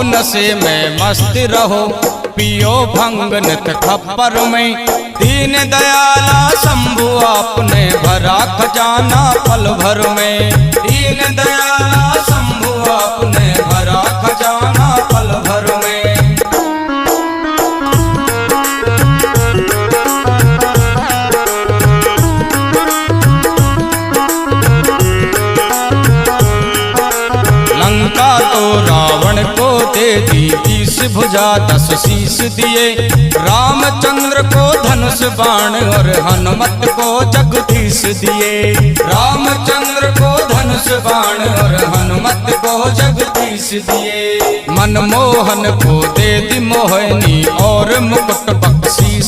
नशे में मस्त रहो, पियो भंग नित खप्पर में। दीन दयाला शंभु आपने भरा खजाना पल भर में। दीन दयाला शंभु आपने भरा खजाना पल भर में। लंका तो रावण को दे दी 20 भुजा 10 शीश दिए। रामचंद्र को धनुष बाण और हनुमत को जगदीश दिए। रामचंद्र को धनुष बाण और हनुमत को जगदीश दिए। मनमोहन को दे दी मोहिनी और मुकुट बख्शीश